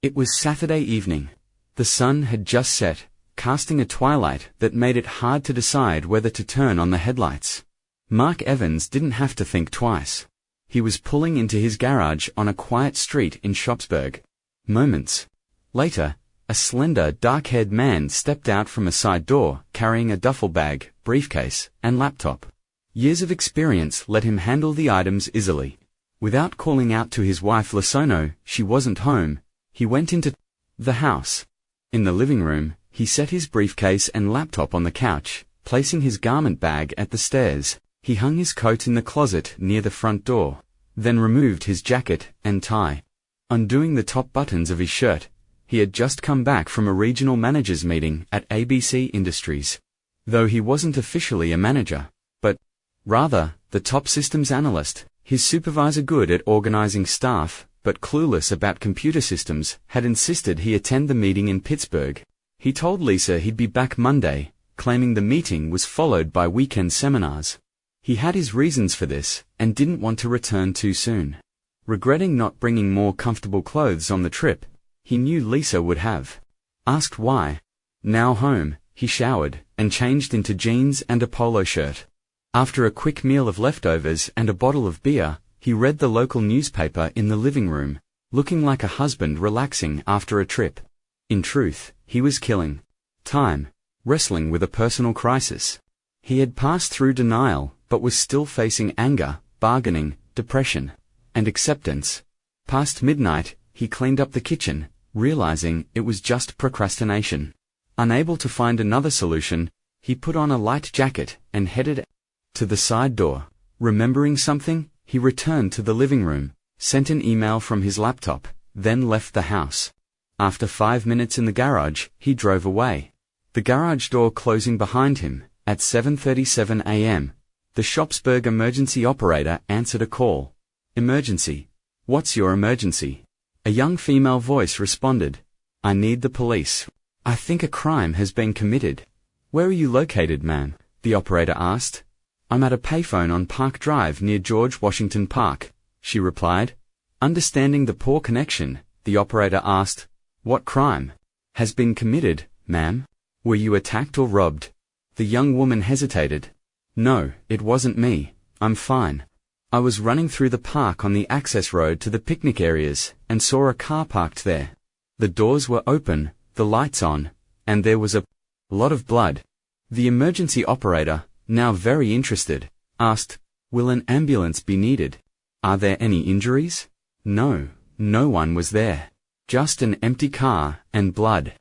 It was Saturday evening. The sun had just set, casting a twilight that made it hard to decide whether to turn on the headlights. Mark Evans didn't have to think twice. He was pulling into his garage on a quiet street in Shopsburg. Moments later, a slender, dark-haired man stepped out from a side door, carrying a duffel bag, briefcase, and laptop. Years of experience let him handle the items easily. Without calling out to his wife Lasono she wasn't home, he went into the house. In the living room, he set his briefcase and laptop on the couch, placing his garment bag at the stairs. He hung his coat in the closet near the front door, then removed his jacket and tie. Undoing the top buttons of his shirt, he had just come back from a regional managers meeting at ABC Industries. Though he wasn't officially a manager, but rather the top systems analyst, his supervisor, good at organizing staff but clueless about computer systems, had insisted he attend the meeting in Pittsburgh. He told Lisa he'd be back Monday, claiming the meeting was followed by weekend seminars. He had his reasons for this, and didn't want to return too soon. Regretting not bringing more comfortable clothes on the trip, he knew Lisa would have. Asked why. Now home, he showered, and changed into jeans and a polo shirt. After a quick meal of leftovers and a bottle of beer, he read the local newspaper in the living room, looking like a husband relaxing after a trip. In truth, he was killing time, wrestling with a personal crisis. He had passed through denial, but was still facing anger, bargaining, depression, and acceptance. Past midnight, he cleaned up the kitchen, realizing it was just procrastination. Unable to find another solution, he put on a light jacket and headed to the side door. Remembering something, he returned to the living room, sent an email from his laptop, then left the house. After 5 minutes in the garage, he drove away. The garage door closing behind him. At 7:37 a.m., the Shopsburg emergency operator answered a call. Emergency. What's your emergency? A young female voice responded. I need the police. I think a crime has been committed. Where are you located, ma'am? The operator asked. I'm at a payphone on Park Drive near George Washington Park, she replied. Understanding the poor connection, the operator asked, What crime has been committed, ma'am? Were you attacked or robbed? The young woman hesitated. No, it wasn't me. I'm fine. I was running through the park on the access road to the picnic areas and saw a car parked there. The doors were open, the lights on, and there was a lot of blood. The emergency operator, now very interested, asked, Will an ambulance be needed? Are there any injuries? No, no one was there. Just an empty car and blood.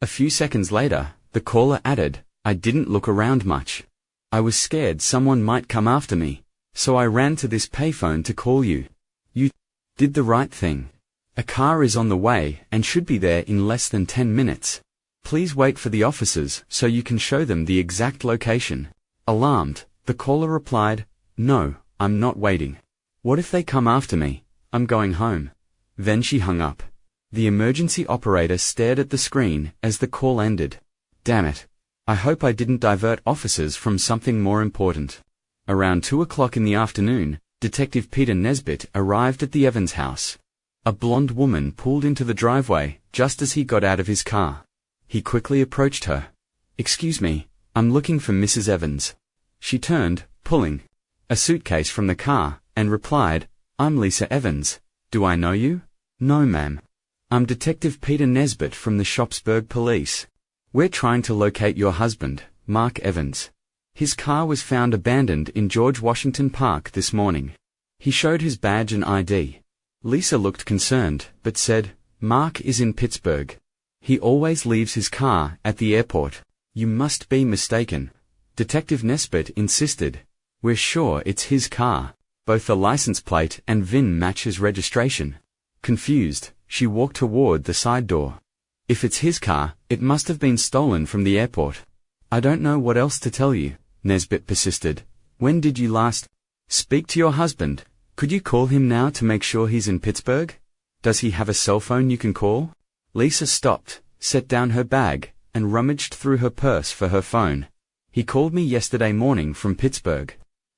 A few seconds later, the caller added, I didn't look around much. I was scared someone might come after me, so I ran to this payphone to call you. You did the right thing. A car is on the way and should be there in less than 10 minutes. Please wait for the officers so you can show them the exact location. Alarmed, the caller replied, No, I'm not waiting. What if they come after me? I'm going home. Then she hung up. The emergency operator stared at the screen as the call ended. Damn it. I hope I didn't divert officers from something more important. Around 2 o'clock in the afternoon, Detective Peter Nesbitt arrived at the Evans house. A blonde woman pulled into the driveway just as he got out of his car. He quickly approached her. Excuse me, I'm looking for Mrs. Evans. She turned, pulling a suitcase from the car, and replied, I'm Lisa Evans. Do I know you? No, ma'am. I'm Detective Peter Nesbitt from the Shopsburg Police. We're trying to locate your husband, Mark Evans. His car was found abandoned in George Washington Park this morning. He showed his badge and ID. Lisa looked concerned, but said, Mark is in Pittsburgh. He always leaves his car at the airport. You must be mistaken. Detective Nesbitt insisted. We're sure it's his car. Both the license plate and VIN match his registration. Confused, she walked toward the side door. If it's his car, it must have been stolen from the airport. I don't know what else to tell you, Nesbitt persisted. When did you last speak to your husband? Could you call him now to make sure he's in Pittsburgh? Does he have a cell phone you can call? Lisa stopped, set down her bag, and rummaged through her purse for her phone. He called me yesterday morning from Pittsburgh.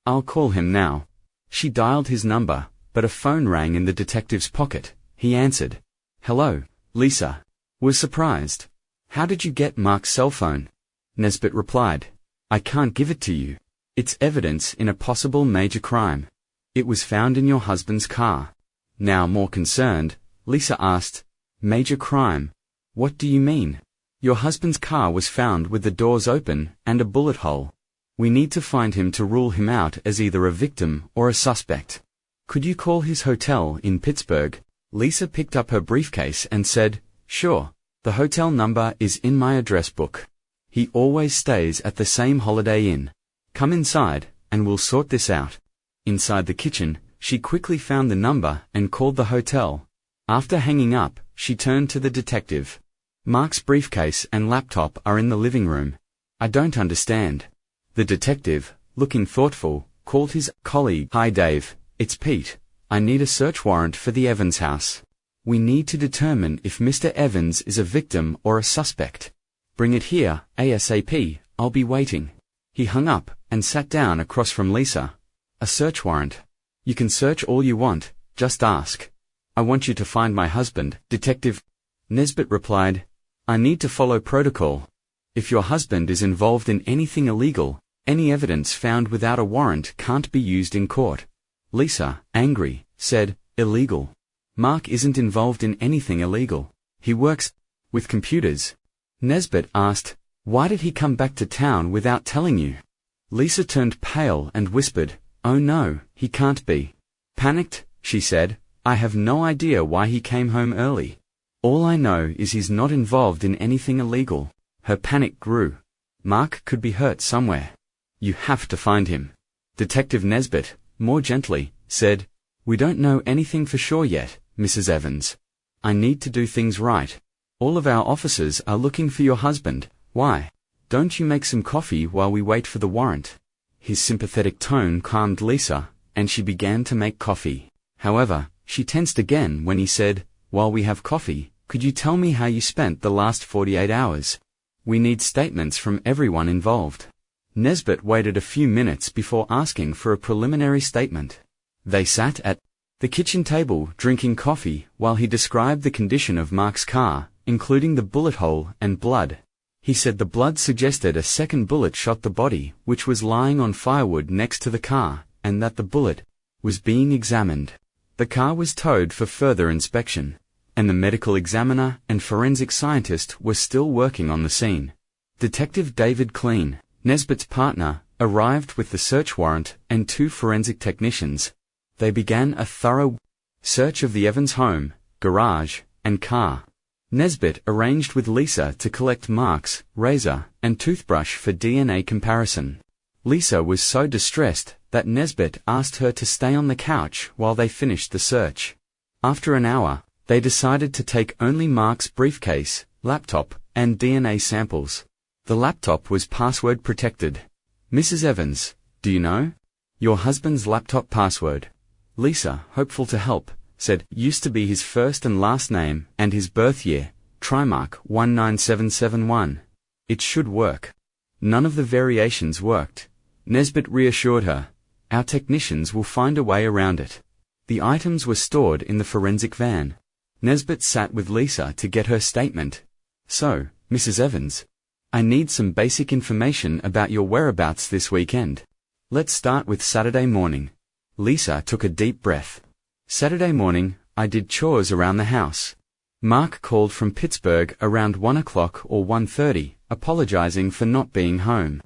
I'll call him now. She dialed his number, but a phone rang in the detective's pocket. He answered. Hello, Lisa was surprised. How did you get Mark's cell phone? Nesbitt replied, I can't give it to you. It's evidence in a possible major crime. It was found in your husband's car. Now more concerned, Lisa asked, Major crime? What do you mean? Your husband's car was found with the doors open and a bullet hole. We need to find him to rule him out as either a victim or a suspect. Could you call his hotel in Pittsburgh? Lisa picked up her briefcase and said, Sure, the hotel number is in my address book. He always stays at the same Holiday Inn. Come inside, and we'll sort this out. Inside the kitchen, she quickly found the number and called the hotel. After hanging up, she turned to the detective. Mark's briefcase and laptop are in the living room. I don't understand. The detective, looking thoughtful, called his colleague. Hi Dave, it's Pete. I need a search warrant for the Evans house. We need to determine if Mr. Evans is a victim or a suspect. Bring it here, ASAP, I'll be waiting. He hung up and sat down across from Lisa. A search warrant. You can search all you want, just ask. I want you to find my husband, Detective Nesbitt replied. I need to follow protocol. If your husband is involved in anything illegal, any evidence found without a warrant can't be used in court. Lisa, angry, said, Illegal. Mark isn't involved in anything illegal. He works with computers. Nesbitt asked, Why did he come back to town without telling you? Lisa turned pale and whispered, Oh no, he can't be. Panicked, she said, I have no idea why he came home early. All I know is he's not involved in anything illegal. Her panic grew. Mark could be hurt somewhere. You have to find him. Detective Nesbitt, more gently, said, We don't know anything for sure yet, Mrs. Evans. I need to do things right. All of our officers are looking for your husband. Why? Don't you make some coffee while we wait for the warrant? His sympathetic tone calmed Lisa, and she began to make coffee. However, she tensed again when he said, While we have coffee, could you tell me how you spent the last 48 hours? We need statements from everyone involved. Nesbitt waited a few minutes before asking for a preliminary statement. They sat at the kitchen table drinking coffee while he described the condition of Mark's car, including the bullet hole and blood. He said the blood suggested a second bullet shot the body, which was lying on firewood next to the car, and that the bullet was being examined. The car was towed for further inspection, and the medical examiner and forensic scientist were still working on the scene. Detective David Clean, Nesbitt's partner, arrived with the search warrant and 2 forensic technicians. They began a thorough search of the Evans home, garage, and car. Nesbitt arranged with Lisa to collect Mark's razor and toothbrush for DNA comparison. Lisa was so distressed that Nesbitt asked her to stay on the couch while they finished the search. After an hour, they decided to take only Mark's briefcase, laptop, and DNA samples. The laptop was password protected. Mrs. Evans, do you know your husband's laptop password? Lisa, hopeful to help, said, used to be his first and last name and his birth year, Trimark 19771. It should work. None of the variations worked. Nesbitt reassured her. Our technicians will find a way around it. The items were stored in the forensic van. Nesbitt sat with Lisa to get her statement. So, Mrs. Evans, I need some basic information about your whereabouts this weekend. Let's start with Saturday morning. Lisa took a deep breath. Saturday morning, I did chores around the house. Mark called from Pittsburgh around 1 o'clock or 1:30, apologizing for not being home.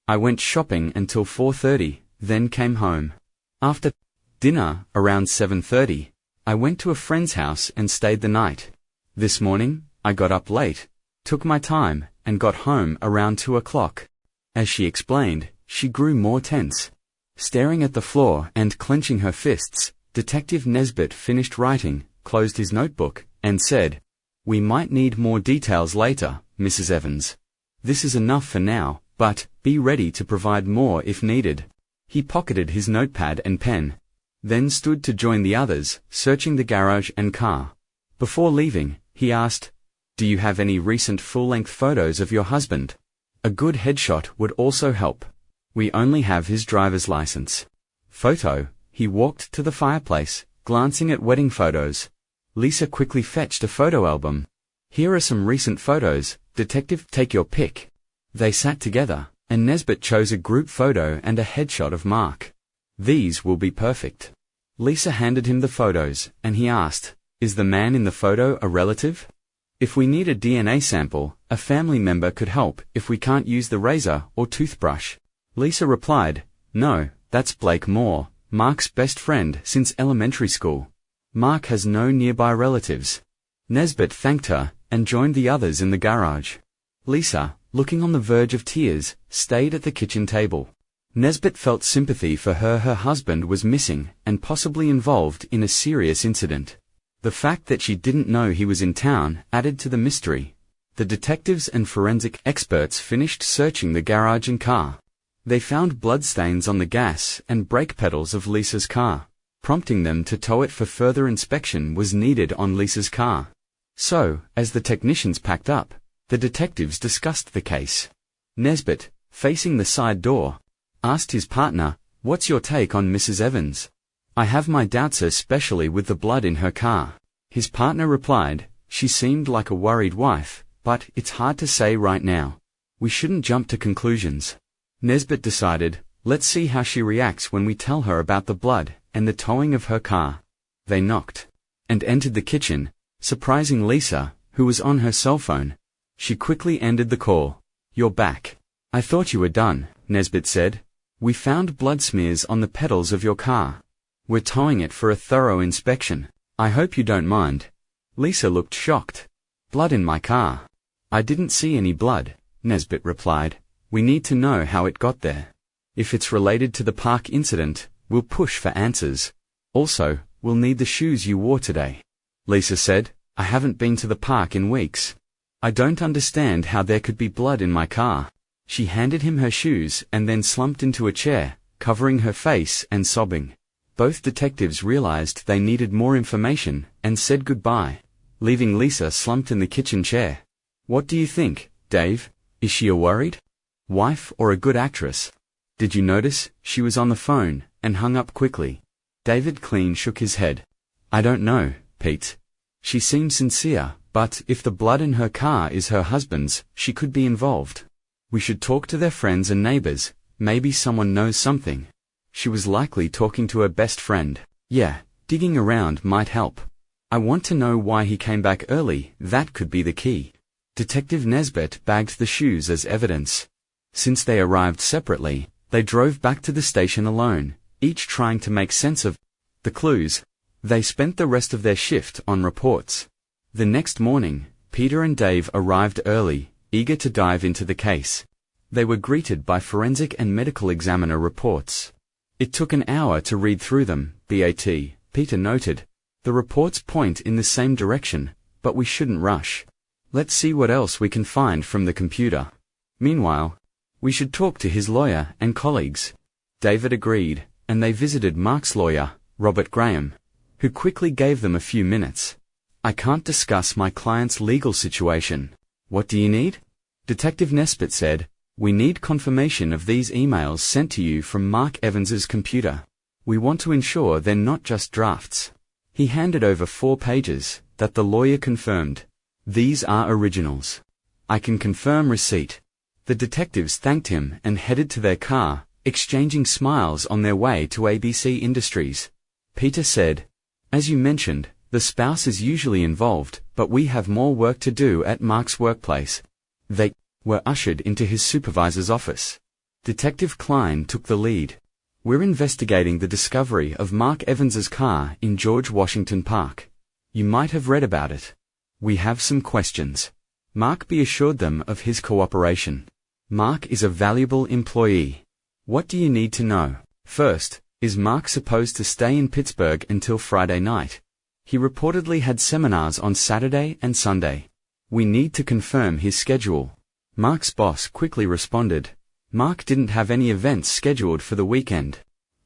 I went shopping until 4:30, then came home. After dinner, around 7:30, I went to a friend's house and stayed the night. This morning, I got up late, took my time, and got home around 2 o'clock. As she explained, she grew more tense. Staring at the floor and clenching her fists, Detective Nesbitt finished writing, closed his notebook, and said, We might need more details later, Mrs. Evans. This is enough for now, but be ready to provide more if needed. He pocketed his notepad and pen, then stood to join the others, searching the garage and car. Before leaving, he asked, Do you have any recent full-length photos of your husband? A good headshot would also help. We only have his driver's license. Photo. He walked to the fireplace, glancing at wedding photos. Lisa quickly fetched a photo album. Here are some recent photos, detective, take your pick. They sat together, and Nesbitt chose a group photo and a headshot of Mark. These will be perfect. Lisa handed him the photos, and he asked, is the man in the photo a relative? If we need a DNA sample, a family member could help if we can't use the razor or toothbrush. Lisa replied, no, that's Blake Moore, Mark's best friend since elementary school. Mark has no nearby relatives. Nesbitt thanked her, and joined the others in the garage. Lisa, looking on the verge of tears, stayed at the kitchen table. Nesbitt felt sympathy for her. Her husband was missing, and possibly involved in a serious incident. The fact that she didn't know he was in town added to the mystery. The detectives and forensic experts finished searching the garage and car. They found bloodstains on the gas and brake pedals of Lisa's car. Prompting them to tow it for further inspection was needed on Lisa's car. So, as the technicians packed up, the detectives discussed the case. Nesbitt, facing the side door, asked his partner, what's your take on Mrs. Evans? I have my doubts, especially with the blood in her car. His partner replied, she seemed like a worried wife, but it's hard to say right now. We shouldn't jump to conclusions. Nesbitt decided, let's see how she reacts when we tell her about the blood and the towing of her car. They knocked and entered the kitchen, surprising Lisa, who was on her cell phone. She quickly ended the call. You're back. I thought you were done, Nesbitt said. We found blood smears on the pedals of your car. We're towing it for a thorough inspection. I hope you don't mind. Lisa looked shocked. Blood in my car. I didn't see any blood, Nesbitt replied. We need to know how it got there. If it's related to the park incident, we'll push for answers. Also, we'll need the shoes you wore today. Lisa said, I haven't been to the park in weeks. I don't understand how there could be blood in my car. She handed him her shoes and then slumped into a chair, covering her face and sobbing. Both detectives realized they needed more information and said goodbye, leaving Lisa slumped in the kitchen chair. What do you think, Dave? Is she a worried wife or a good actress? Did you notice she was on the phone and hung up quickly? David Clean shook his head. I don't know, Pete. She seems sincere, but if the blood in her car is her husband's, she could be involved. We should talk to their friends and neighbors. Maybe someone knows something. She was likely talking to her best friend. Yeah, digging around might help. I want to know why he came back early. That could be the key. Detective Nesbitt bagged the shoes as evidence. Since they arrived separately, they drove back to the station alone, each trying to make sense of the clues. They spent the rest of their shift on reports. The next morning, Peter and Dave arrived early, eager to dive into the case. They were greeted by forensic and medical examiner reports. It took an hour to read through them, but, Peter noted. The reports point in the same direction, but we shouldn't rush. Let's see what else we can find from the computer. Meanwhile, we should talk to his lawyer and colleagues. David agreed, and they visited Mark's lawyer, Robert Graham, who quickly gave them a few minutes. I can't discuss my client's legal situation. What do you need? Detective Nesbitt said, we need confirmation of these emails sent to you from Mark Evans's computer. We want to ensure they're not just drafts. He handed over 4 pages that the lawyer confirmed. These are originals. I can confirm receipt. The detectives thanked him and headed to their car, exchanging smiles on their way to ABC Industries. Peter said, as you mentioned, the spouse is usually involved, but we have more work to do at Mark's workplace. They were ushered into his supervisor's office. Detective Klein took the lead. We're investigating the discovery of Mark Evans's car in George Washington Park. You might have read about it. We have some questions. Mark assured them of his cooperation. Mark is a valuable employee. What do you need to know? First, is Mark supposed to stay in Pittsburgh until Friday night? He reportedly had seminars on Saturday and Sunday. We need to confirm his schedule. Mark's boss quickly responded. Mark didn't have any events scheduled for the weekend.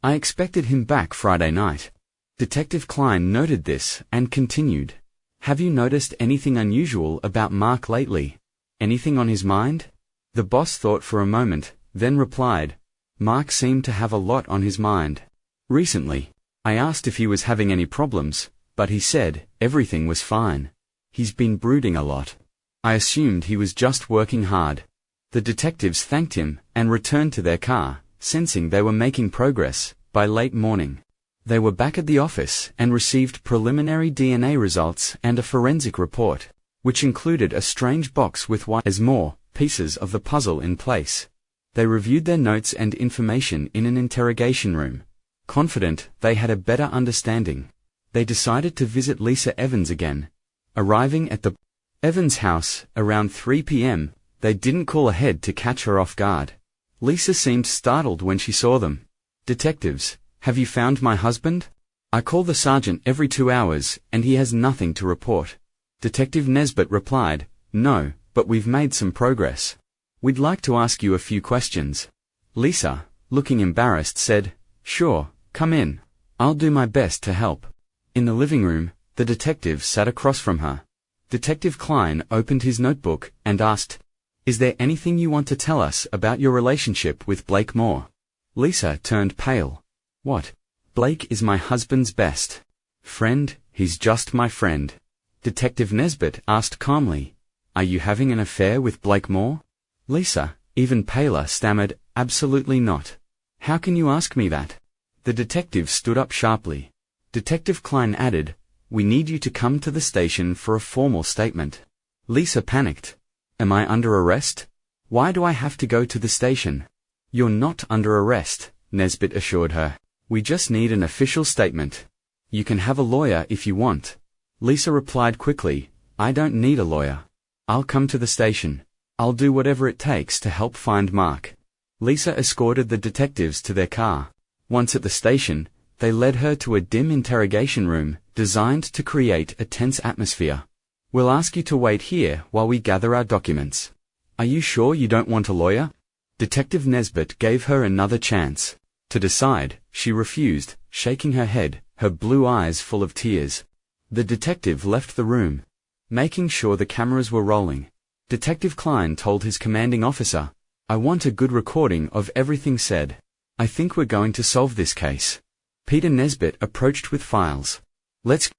I expected him back Friday night. Detective Klein noted this and continued. Have you noticed anything unusual about Mark lately? Anything on his mind? The boss thought for a moment, then replied. Mark seemed to have a lot on his mind. Recently, I asked if he was having any problems, but he said everything was fine. He's been brooding a lot. I assumed he was just working hard. The detectives thanked him and returned to their car, sensing they were making progress. By late morning, they were back at the office and received preliminary DNA results and a forensic report, which included a strange box with as more pieces of the puzzle in place. They reviewed their notes and information in an interrogation room. Confident they had a better understanding, they decided to visit Lisa Evans again. Arriving at the Evans house around 3 p.m., they didn't call ahead to catch her off guard. Lisa seemed startled when she saw them. "Detectives, have you found my husband? I call the sergeant every 2 hours, and he has nothing to report." Detective Nesbitt replied, "No, but we've made some progress. We'd like to ask you a few questions." Lisa, looking embarrassed, said, "Sure, come in. I'll do my best to help." In the living room, the detective sat across from her. Detective Klein opened his notebook and asked, "Is there anything you want to tell us about your relationship with Blake Moore?" Lisa turned pale. "What? Blake is my husband's best friend. He's just my friend." Detective Nesbitt asked calmly, "Are you having an affair with Blake Moore?" Lisa, even paler, stammered, "Absolutely not. How can you ask me that?" The detective stood up sharply. Detective Klein added, "We need you to come to the station for a formal statement." Lisa panicked. "Am I under arrest? Why do I have to go to the station?" "You're not under arrest," Nesbitt assured her. "We just need an official statement. You can have a lawyer if you want." Lisa replied quickly, "I don't need a lawyer. I'll come to the station. I'll do whatever it takes to help find Mark." Lisa escorted the detectives to their car. Once at the station, they led her to a dim interrogation room designed to create a tense atmosphere. "We'll ask you to wait here while we gather our documents. Are you sure you don't want a lawyer?" Detective Nesbitt gave her another chance to decide. She refused, shaking her head, her blue eyes full of tears. The detective left the room. Making sure the cameras were rolling, Detective Klein told his commanding officer, "I want a good recording of everything said. I think we're going to solve this case." Peter Nesbitt approached with files. "Let's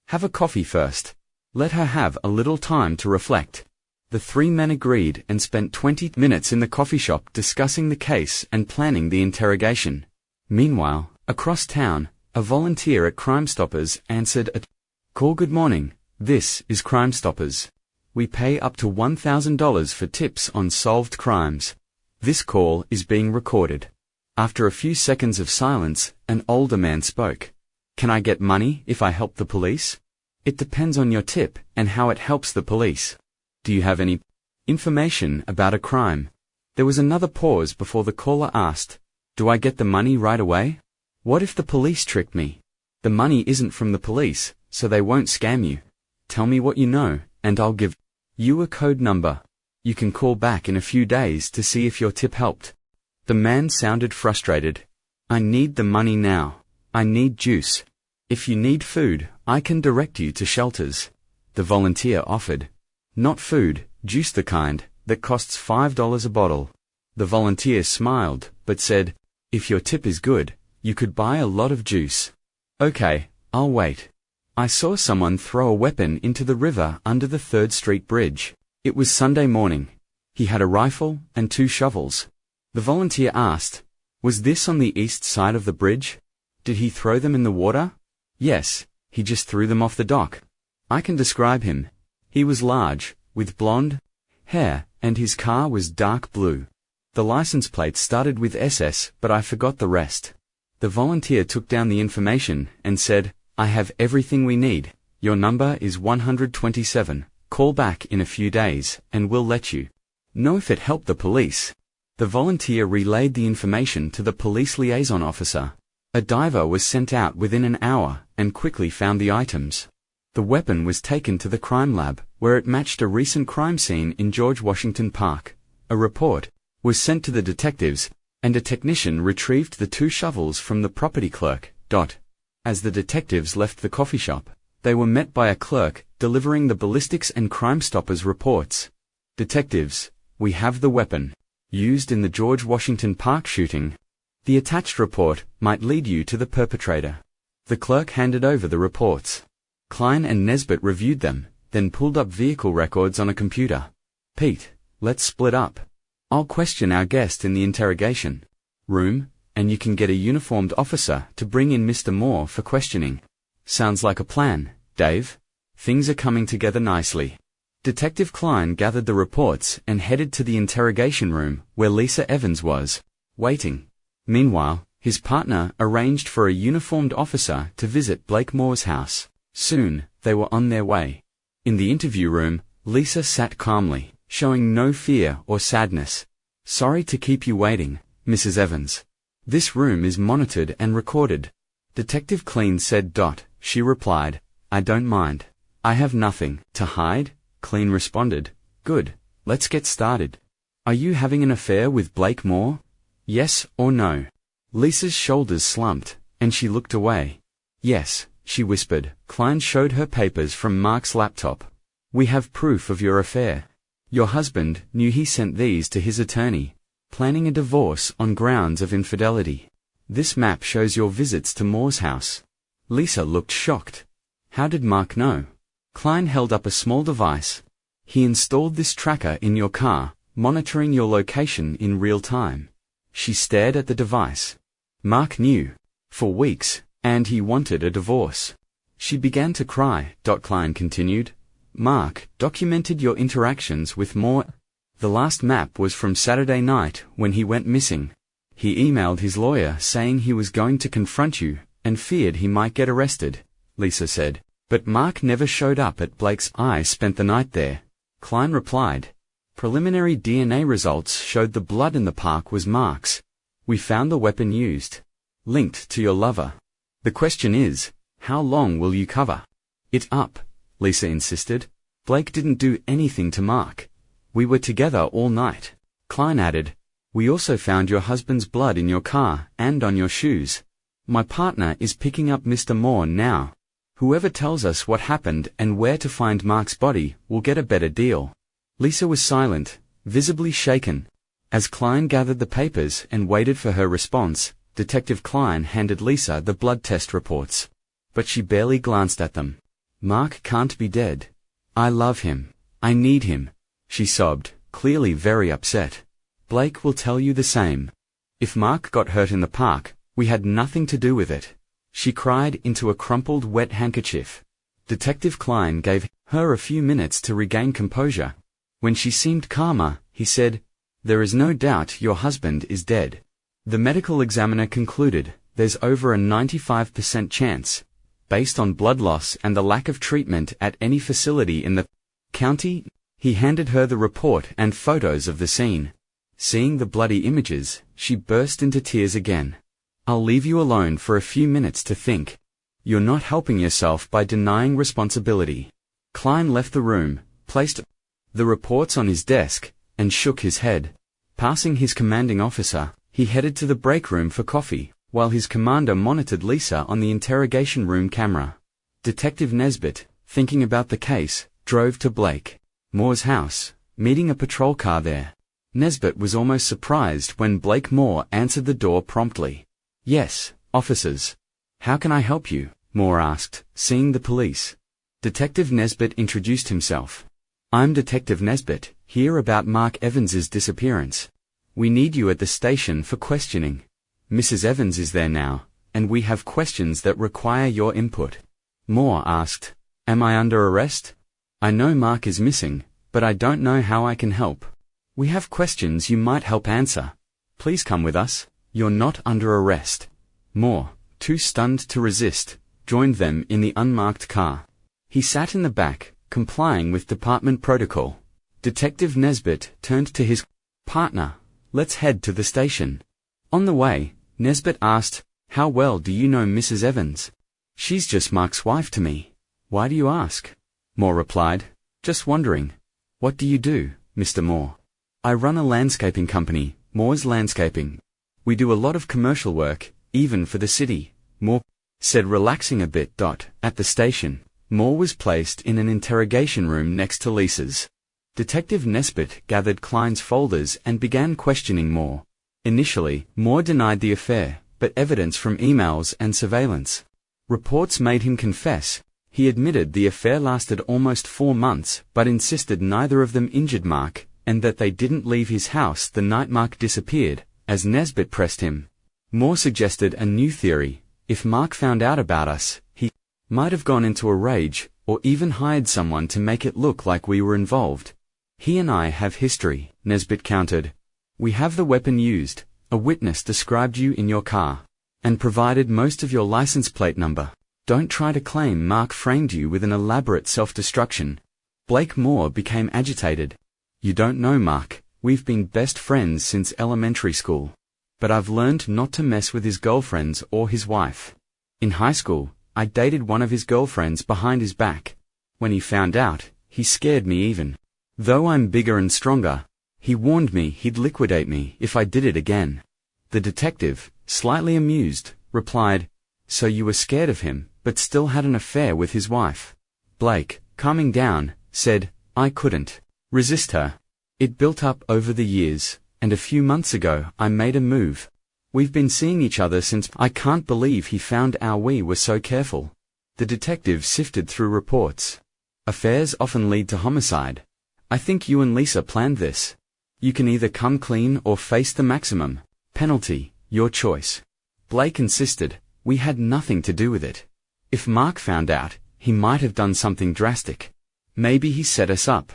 have a coffee first. Let her have a little time to reflect." The three men agreed and spent 20 minutes in the coffee shop discussing the case and planning the interrogation. Meanwhile, across town, a volunteer at Crime Stoppers answered a call. "Good morning, this is Crime Stoppers. We pay up to $1,000 for tips on solved crimes. This call is being recorded." After a few seconds of silence, an older man spoke. "Can I get money if I help the police?" "It depends on your tip and how it helps the police. Do you have any information about a crime?" There was another pause before the caller asked, "Do I get the money right away? What if the police trick me?" "The money isn't from the police, so they won't scam you. Tell me what you know, and I'll give you a code number. You can call back in a few days to see if your tip helped." The man sounded frustrated. "I need the money now. I need juice. If you need food, I can direct you to shelters." The volunteer offered. "Not food, juice, the kind that costs $5 a bottle." The volunteer smiled, but said, "If your tip is good, you could buy a lot of juice." "Okay, I'll wait. I saw someone throw a weapon into the river under the 3rd Street Bridge. It was Sunday morning. He had a rifle and 2 shovels." The volunteer asked, "Was this on the east side of the bridge? Did he throw them in the water?" "Yes, he just threw them off the dock. I can describe him. He was large, with blonde hair, and his car was dark blue. The license plate started with SS, but I forgot the rest." The volunteer took down the information and said, "I have everything we need. Your number is 127. Call back in a few days, and we'll let you know if it helped the police." The volunteer relayed the information to the police liaison officer. A diver was sent out within an hour and quickly found the items. The weapon was taken to the crime lab, where it matched a recent crime scene in George Washington Park. A report was sent to the detectives, and a technician retrieved the 2 shovels from the property clerk. As the detectives left the coffee shop, they were met by a clerk delivering the ballistics and Crime Stoppers reports. "Detectives, we have the weapon used in the George Washington Park shooting. The attached report might lead you to the perpetrator." The clerk handed over the reports. Klein and Nesbitt reviewed them, then pulled up vehicle records on a computer. Pete, let's split up. I'll question our guest in the interrogation room, and you can get a uniformed officer to bring in Mr. Moore for questioning. Sounds like a plan, Dave. Things are coming together nicely. Detective Klein gathered the reports and headed to the interrogation room where Lisa Evans was waiting. Meanwhile, his partner arranged for a uniformed officer to visit Blake Moore's house. Soon, they were on their way. In the interview room, Lisa sat calmly, showing no fear or sadness. Sorry to keep you waiting, Mrs. Evans. This room is monitored and recorded. Detective Klein said. She replied, I don't mind. I have nothing to hide. Klein responded, Good, let's get started. Are you having an affair with Blake Moore? Yes or no? Lisa's shoulders slumped, and she looked away. Yes, she whispered. Klein showed her papers from Mark's laptop. We have proof of your affair. Your husband knew he sent these to his attorney, planning a divorce on grounds of infidelity. This map shows your visits to Moore's house. Lisa looked shocked. How did Mark know? Klein held up a small device. He installed this tracker in your car, monitoring your location in real time. She stared at the device. Mark knew. For weeks, and he wanted a divorce. She began to cry. Klein continued. Mark documented your interactions with Moore. The last map was from Saturday night when he went missing. He emailed his lawyer saying he was going to confront you and feared he might get arrested, Lisa said. But Mark never showed up at Blake's. I spent the night there. Klein replied. Preliminary DNA results showed the blood in the park was Mark's. We found the weapon used. Linked to your lover. The question is, how long will you cover it up? Lisa insisted. Blake didn't do anything to Mark. We were together all night. Klein added. We also found your husband's blood in your car and on your shoes. My partner is picking up Mr. Moore now. Whoever tells us what happened and where to find Mark's body will get a better deal. Lisa was silent, visibly shaken. As Klein gathered the papers and waited for her response, Detective Klein handed Lisa the blood test reports. But she barely glanced at them. Mark can't be dead. I love him. I need him. She sobbed, clearly very upset. Blake will tell you the same. If Mark got hurt in the park, we had nothing to do with it. She cried into a crumpled wet handkerchief. Detective Klein gave her a few minutes to regain composure. When she seemed calmer, he said, There is no doubt your husband is dead. The medical examiner concluded, there's over a 95% chance, based on blood loss and the lack of treatment at any facility in the county. He handed her the report and photos of the scene. Seeing the bloody images, she burst into tears again. I'll leave you alone for a few minutes to think. You're not helping yourself by denying responsibility. Klein left the room, placed the reports on his desk, and shook his head. Passing his commanding officer, he headed to the break room for coffee, while his commander monitored Lisa on the interrogation room camera. Detective Nesbitt, thinking about the case, drove to Blake Moore's house, meeting a patrol car there. Nesbitt was almost surprised when Blake Moore answered the door promptly. Yes, officers. How can I help you? Moore asked, seeing the police. Detective Nesbitt introduced himself. I'm Detective Nesbitt, here about Mark Evans's disappearance. We need you at the station for questioning. Mrs. Evans is there now, and we have questions that require your input. Moore asked, Am I under arrest? I know Mark is missing, but I don't know how I can help. We have questions you might help answer. Please come with us. You're not under arrest. Moore, too stunned to resist, joined them in the unmarked car. He sat in the back, complying with department protocol. Detective Nesbitt turned to his partner. Let's head to the station. On the way, Nesbitt asked, How well do you know Mrs. Evans? She's just Mark's wife to me. Why do you ask? Moore replied, Just wondering. What do you do, Mr. Moore? I run a landscaping company, Moore's Landscaping. We do a lot of commercial work, even for the city, Moore said, relaxing a bit. At the station, Moore was placed in an interrogation room next to Lisa's. Detective Nesbitt gathered Klein's folders and began questioning Moore. Initially, Moore denied the affair, but evidence from emails and surveillance reports made him confess. He admitted the affair lasted almost 4 months, but insisted neither of them injured Mark, and that they didn't leave his house the night Mark disappeared. As Nesbitt pressed him, Moore suggested a new theory. If Mark found out about us, he might have gone into a rage, or even hired someone to make it look like we were involved. He and I have history, Nesbitt countered. We have the weapon used, a witness described you in your car, and provided most of your license plate number. Don't try to claim Mark framed you with an elaborate self-destruction. Blake Moore became agitated. You don't know Mark, we've been best friends since elementary school. But I've learned not to mess with his girlfriends or his wife. In high school, I dated one of his girlfriends behind his back. When he found out, he scared me even. Though I'm bigger and stronger, he warned me he'd liquidate me if I did it again. The detective, slightly amused, replied, So you were scared of him, but still had an affair with his wife? Blake, calming down, said, I couldn't resist her. It built up over the years, and a few months ago I made a move. We've been seeing each other since. I can't believe he found out we were so careful. The detective sifted through reports. Affairs often lead to homicide. I think you and Lisa planned this. You can either come clean or face the maximum penalty, your choice. Blake insisted, we had nothing to do with it. If Mark found out, he might have done something drastic. Maybe he set us up.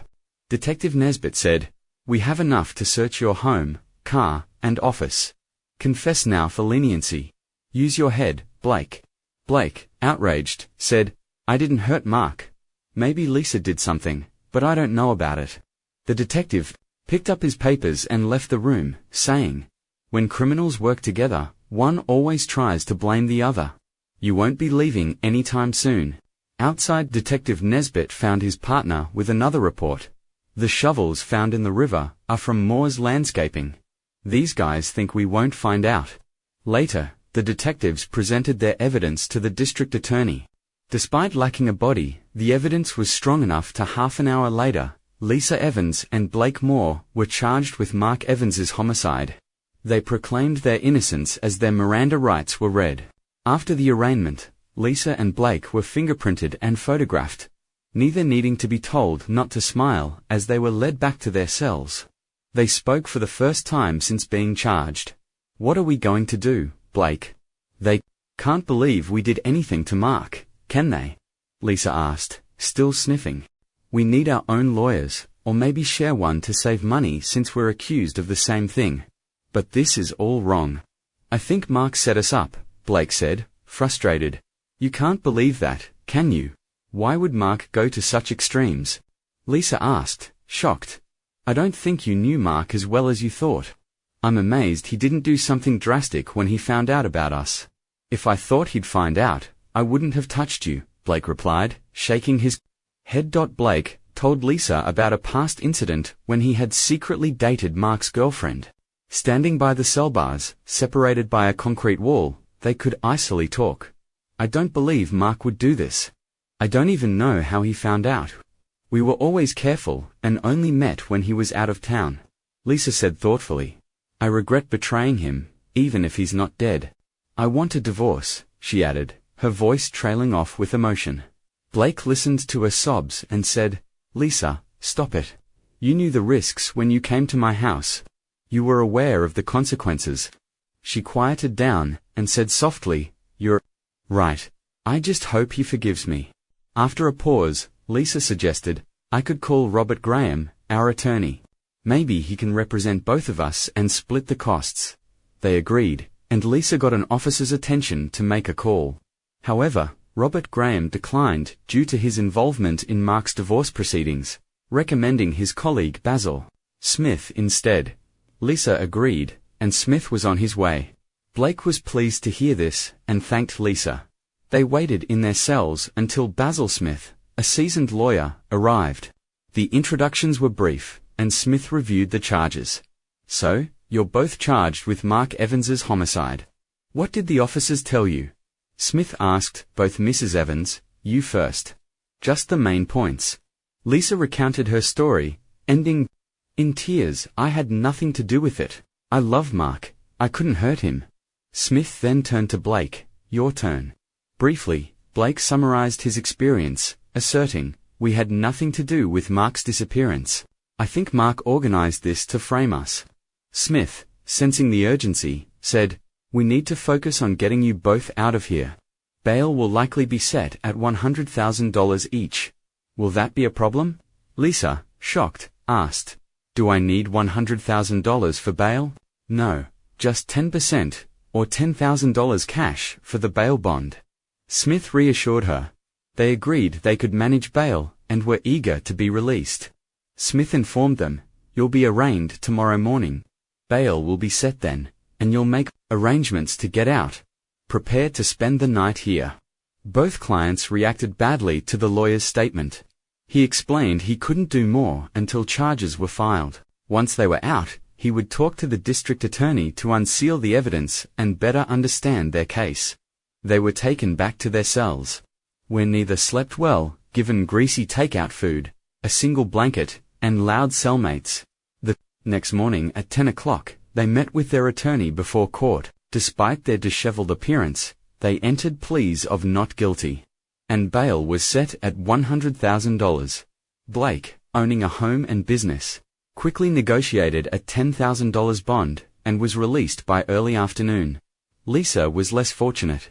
Detective Nesbitt said, We have enough to search your home, car, and office. Confess now for leniency. Use your head, Blake. Blake, outraged, said, I didn't hurt Mark. Maybe Lisa did something, but I don't know about it. The detective picked up his papers and left the room, saying, When criminals work together, one always tries to blame the other. You won't be leaving anytime soon. Outside, Detective Nesbitt found his partner with another report. The shovels found in the river are from Moore's landscaping. These guys think we won't find out. Later, the detectives presented their evidence to the district attorney. Despite lacking a body, the evidence was strong enough to half an hour later, Lisa Evans and Blake Moore were charged with Mark Evans's homicide. They proclaimed their innocence as their Miranda rights were read. After the arraignment, Lisa and Blake were fingerprinted and photographed, neither needing to be told not to smile as they were led back to their cells. They spoke for the first time since being charged. What are we going to do, Blake? They can't believe we did anything to Mark, can they? Lisa asked, still sniffing. We need our own lawyers, or maybe share one to save money since we're accused of the same thing. But this is all wrong. I think Mark set us up, Blake said, frustrated. You can't believe that, can you? Why would Mark go to such extremes? Lisa asked, shocked. I don't think you knew Mark as well as you thought. I'm amazed he didn't do something drastic when he found out about us. If I thought he'd find out, I wouldn't have touched you, Blake replied, shaking his head. Blake told Lisa about a past incident when he had secretly dated Mark's girlfriend. Standing by the cell bars, separated by a concrete wall, they could icily talk. I don't believe Mark would do this. I don't even know how he found out. We were always careful, and only met when he was out of town. Lisa said thoughtfully. I regret betraying him, even if he's not dead. I want a divorce, she added, her voice trailing off with emotion. Blake listened to her sobs and said, Lisa, stop it. You knew the risks when you came to my house. You were aware of the consequences. She quieted down and said softly, You're right. I just hope he forgives me. After a pause, Lisa suggested, I could call Robert Graham, our attorney. Maybe he can represent both of us and split the costs. They agreed, and Lisa got an officer's attention to make a call. However, Robert Graham declined due to his involvement in Mark's divorce proceedings, recommending his colleague Basil Smith instead. Lisa agreed, and Smith was on his way. Blake was pleased to hear this, and thanked Lisa. They waited in their cells until Basil Smith, a seasoned lawyer, arrived. The introductions were brief, and Smith reviewed the charges. So, you're both charged with Mark Evans's homicide. What did the officers tell you? Smith asked both Mrs. Evans, you first. Just the main points. Lisa recounted her story, ending in tears. I had nothing to do with it. I love Mark. I couldn't hurt him. Smith then turned to Blake. Your turn. Briefly, Blake summarized his experience, asserting, "We had nothing to do with Mark's disappearance. I think Mark organized this to frame us." Smith, sensing the urgency, said, "We need to focus on getting you both out of here. Bail will likely be set at $100,000 each. Will that be a problem?" Lisa, shocked, asked, "Do I need $100,000 for bail?" "No, just 10%, or $10,000 cash for the bail bond." Smith reassured her. They agreed they could manage bail, and were eager to be released. Smith informed them, "You'll be arraigned tomorrow morning. Bail will be set then, and you'll make arrangements to get out. Prepare to spend the night here." Both clients reacted badly to the lawyer's statement. He explained he couldn't do more until charges were filed. Once they were out, he would talk to the district attorney to unseal the evidence and better understand their case. They were taken back to their cells, where neither slept well, given greasy takeout food, a single blanket, and loud cellmates. The next morning at 10 o'clock, they met with their attorney before court. Despite their disheveled appearance, they entered pleas of not guilty, and bail was set at $100,000. Blake, owning a home and business, quickly negotiated a $10,000 bond and was released by early afternoon. Lisa was less fortunate.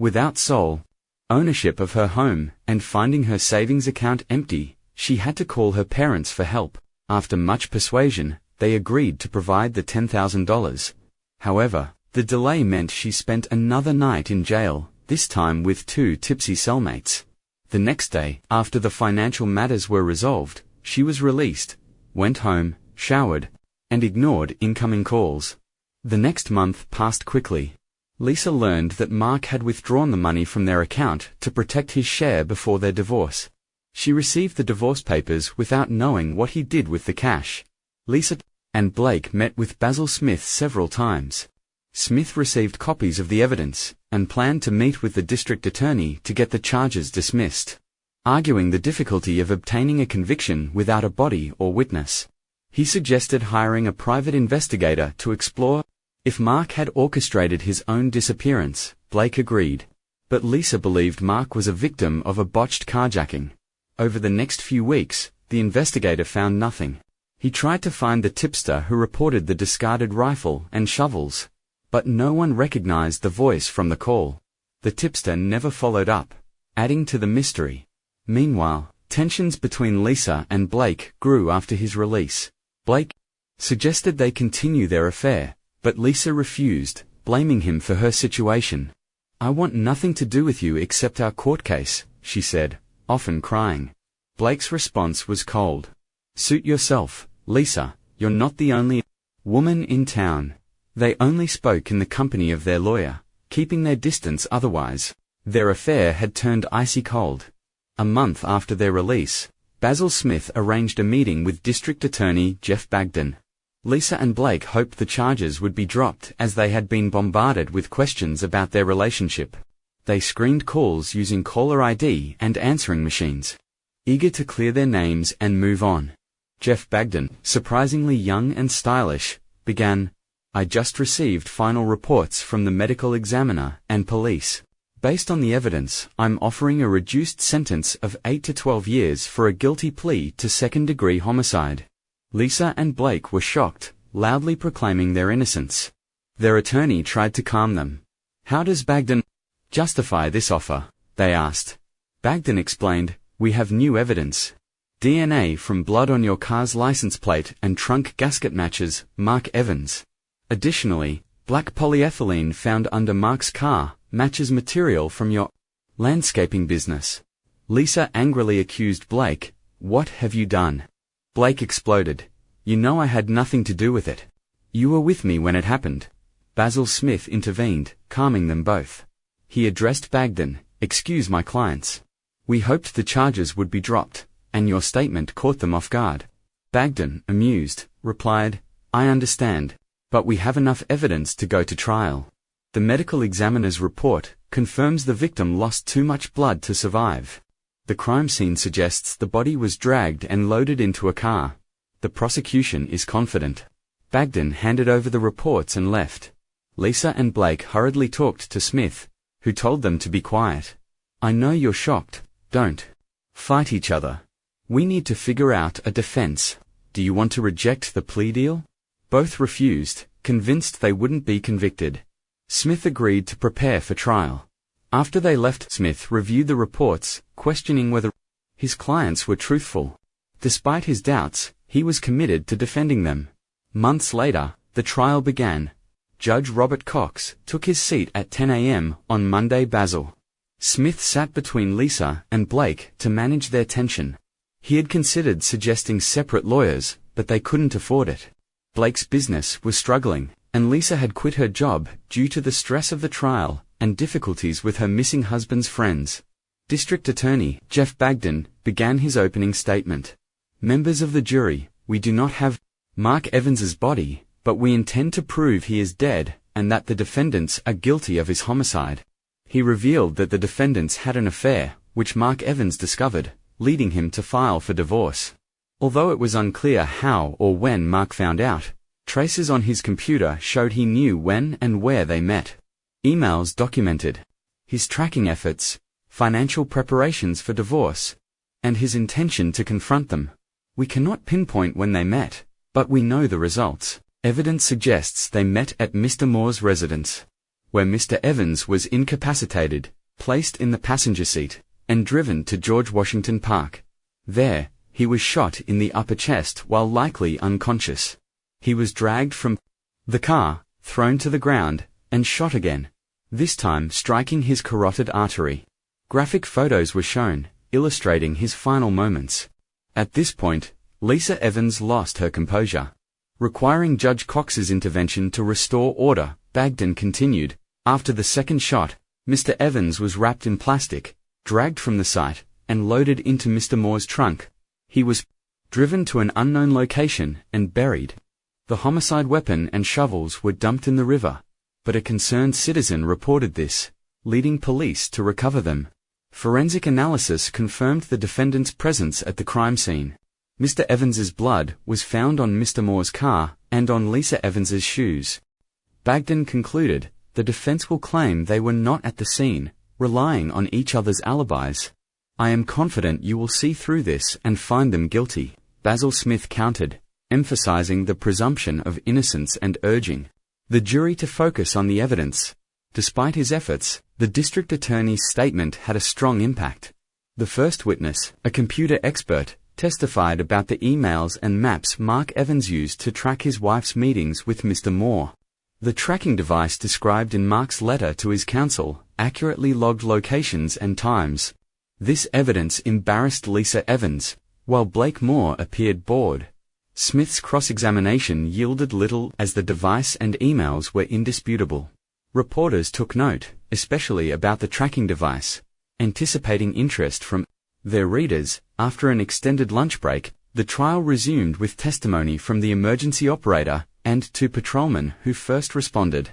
Without sole ownership of her home and finding her savings account empty, she had to call her parents for help. After much persuasion, they agreed to provide the $10,000. However, the delay meant she spent another night in jail, this time with 2 tipsy cellmates. The next day, after the financial matters were resolved, she was released, went home, showered, and ignored incoming calls. The next month passed quickly. Lisa learned that Mark had withdrawn the money from their account to protect his share before their divorce. She received the divorce papers without knowing what he did with the cash. Lisa and Blake met with Basil Smith several times. Smith received copies of the evidence and planned to meet with the district attorney to get the charges dismissed, arguing the difficulty of obtaining a conviction without a body or witness. He suggested hiring a private investigator to explore if Mark had orchestrated his own disappearance. Blake agreed, but Lisa believed Mark was a victim of a botched carjacking. Over the next few weeks, the investigator found nothing. He tried to find the tipster who reported the discarded rifle and shovels, but no one recognized the voice from the call. The tipster never followed up, adding to the mystery. Meanwhile, tensions between Lisa and Blake grew after his release. Blake suggested they continue their affair, but Lisa refused, blaming him for her situation. "I want nothing to do with you except our court case," she said, often crying. Blake's response was cold. "Suit yourself, Lisa, you're not the only woman in town." They only spoke in the company of their lawyer, keeping their distance otherwise. Their affair had turned icy cold. A month after their release, Basil Smith arranged a meeting with District Attorney Jeff Bagden. Lisa and Blake hoped the charges would be dropped as they had been bombarded with questions about their relationship. They screened calls using caller ID and answering machines, eager to clear their names and move on. Jeff Bagden, surprisingly young and stylish, began, "I just received final reports from the medical examiner and police. Based on the evidence, I'm offering a reduced sentence of 8 to 12 years for a guilty plea to second-degree homicide." Lisa and Blake were shocked, loudly proclaiming their innocence. Their attorney tried to calm them. "How does Bagden justify this offer?" they asked. Bagden explained, "We have new evidence. DNA from blood on your car's license plate and trunk gasket matches Mark Evans. Additionally, black polyethylene found under Mark's car matches material from your landscaping business." Lisa angrily accused Blake, "What have you done?" Blake exploded, "You know I had nothing to do with it. You were with me when it happened." Basil Smith intervened, calming them both. He addressed Bagden, "Excuse my clients. We hoped the charges would be dropped, and your statement caught them off guard." Bagden, amused, replied, "I understand, but we have enough evidence to go to trial. The medical examiner's report confirms the victim lost too much blood to survive. The crime scene suggests the body was dragged and loaded into a car. The prosecution is confident." Bagden handed over the reports and left. Lisa and Blake hurriedly talked to Smith, who told them to be quiet. I know you're shocked. Don't fight each other. We need to figure out a defense. Do you want to reject the plea deal? Both refused, convinced they wouldn't be convicted. Smith agreed to prepare for trial. After they left, Smith reviewed the reports, questioning whether his clients were truthful. Despite his doubts, he was committed to defending them. Months later, the trial began. Judge Robert Cox took his seat at 10 a.m. on Monday. Basil Smith sat between Lisa and Blake to manage their tension. He had considered suggesting separate lawyers, but they couldn't afford it. Blake's business was struggling, and Lisa had quit her job due to the stress of the trial and difficulties with her missing husband's friends. District Attorney Jeff Bagden began his opening statement. Members of the jury, we do not have Mark Evans's body, but we intend to prove he is dead and that the defendants are guilty of his homicide. He revealed that the defendants had an affair, which Mark Evans discovered, leading him to file for divorce. Although it was unclear how or when Mark found out, traces on his computer showed he knew when and where they met. Emails documented his tracking efforts, financial preparations for divorce, and his intention to confront them. We cannot pinpoint when they met, but we know the results. Evidence suggests they met at Mr. Moore's residence, where Mr. Evans was incapacitated, placed in the passenger seat, and driven to George Washington Park. There, he was shot in the upper chest while likely unconscious. He was dragged from the car, thrown to the ground, and shot again, this time striking his carotid artery. Graphic photos were shown, illustrating his final moments. At this point, Lisa Evans lost her composure. Requiring Judge Cox's intervention to restore order, Bagden continued. After the second shot, Mr. Evans was wrapped in plastic, dragged from the site, and loaded into Mr. Moore's trunk. He was driven to an unknown location and buried. The homicide weapon and shovels were dumped in the river, but a concerned citizen reported this, leading police to recover them. Forensic analysis confirmed the defendant's presence at the crime scene. Mr. Evans's blood was found on Mr. Moore's car and on Lisa Evans's shoes. Bagden concluded, the defense will claim they were not at the scene, relying on each other's alibis. I am confident you will see through this and find them guilty, Basil Smith countered, emphasizing the presumption of innocence and urging the jury to focus on the evidence. Despite his efforts, the district attorney's statement had a strong impact. The first witness, a computer expert, testified about the emails and maps Mark Evans used to track his wife's meetings with Mr. Moore. The tracking device described in Mark's letter to his counsel accurately logged locations and times. This evidence embarrassed Lisa Evans, while Blake Moore appeared bored. Smith's cross-examination yielded little as the device and emails were indisputable. Reporters took note, especially about the tracking device, anticipating interest from their readers. After an extended lunch break, the trial resumed with testimony from the emergency operator and two patrolmen who first responded.